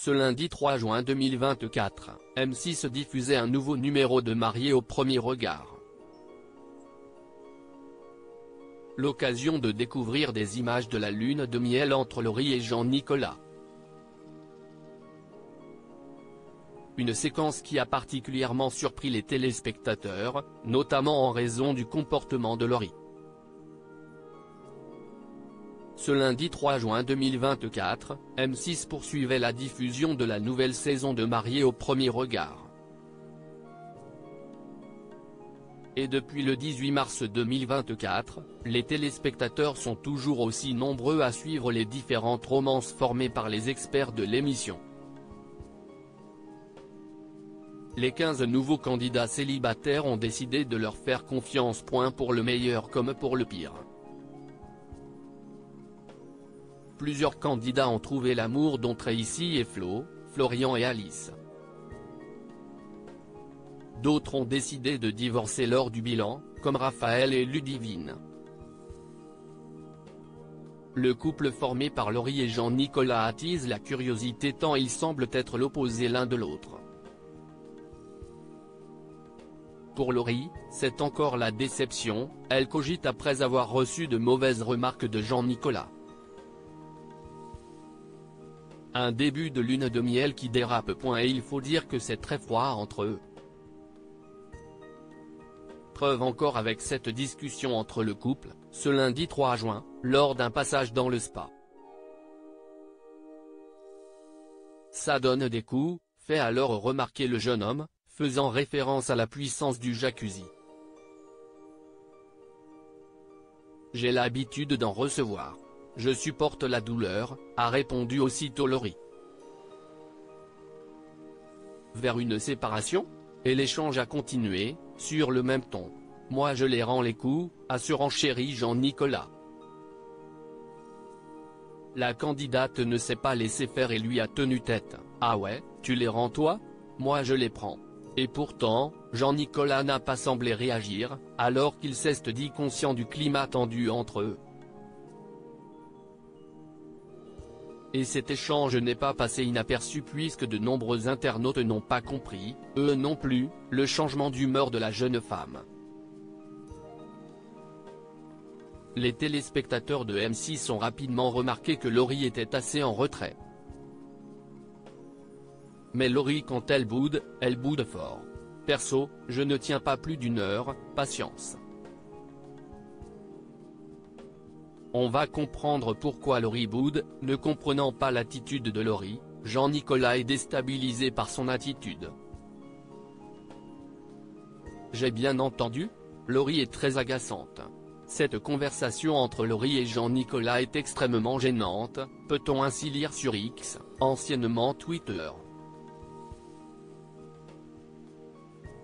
Ce lundi 3 juin 2024, M6 diffusait un nouveau numéro de Mariés au premier regard. L'occasion de découvrir des images de la lune de miel entre Laurie et Jean-Nicolas. Une séquence qui a particulièrement surpris les téléspectateurs, notamment en raison du comportement de Laurie. Ce lundi 3 juin 2024, M6 poursuivait la diffusion de la nouvelle saison de Mariés au premier regard. Et depuis le 18 mars 2024, les téléspectateurs sont toujours aussi nombreux à suivre les différentes romances formées par les experts de l'émission. Les 15 nouveaux candidats célibataires ont décidé de leur faire confiance. Pour le meilleur comme pour le pire. Plusieurs candidats ont trouvé l'amour dont Tracy et Flo, Florian et Alice. D'autres ont décidé de divorcer lors du bilan, comme Raphaël et Ludivine. Le couple formé par Laurie et Jean-Nicolas attise la curiosité tant ils semblent être l'opposé l'un de l'autre. Pour Laurie, c'est encore la déception, elle cogite après avoir reçu de mauvaises remarques de Jean-Nicolas. Un début de lune de miel qui dérape. Et il faut dire que c'est très froid entre eux. Preuve encore avec cette discussion entre le couple, ce lundi 3 juin, lors d'un passage dans le spa. Ça donne des coups, fait alors remarquer le jeune homme, faisant référence à la puissance du jacuzzi. J'ai l'habitude d'en recevoir. Je supporte la douleur, a répondu aussitôt Laurie. Vers une séparation ? Et l'échange a continué, sur le même ton. Moi je les rends les coups, a surenchéri Jean-Nicolas. La candidate ne s'est pas laissée faire et lui a tenu tête. Ah ouais, tu les rends toi ? Moi je les prends. Et pourtant, Jean-Nicolas n'a pas semblé réagir, alors qu'il s'est dit conscient du climat tendu entre eux. Et cet échange n'est pas passé inaperçu puisque de nombreux internautes n'ont pas compris, eux non plus, le changement d'humeur de la jeune femme. Les téléspectateurs de M6 ont rapidement remarqué que Laurie était assez en retrait. Mais Laurie quand elle boude fort. Perso, je ne tiens pas plus d'une heure, patience. On va comprendre pourquoi Laurie boude. Ne comprenant pas l'attitude de Laurie, Jean-Nicolas est déstabilisé par son attitude. J'ai bien entendu ? Laurie est très agaçante. Cette conversation entre Laurie et Jean-Nicolas est extrêmement gênante, peut-on ainsi lire sur X, anciennement Twitter.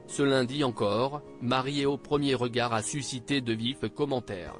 Ce lundi encore, Mariés au premier regard a suscité de vifs commentaires.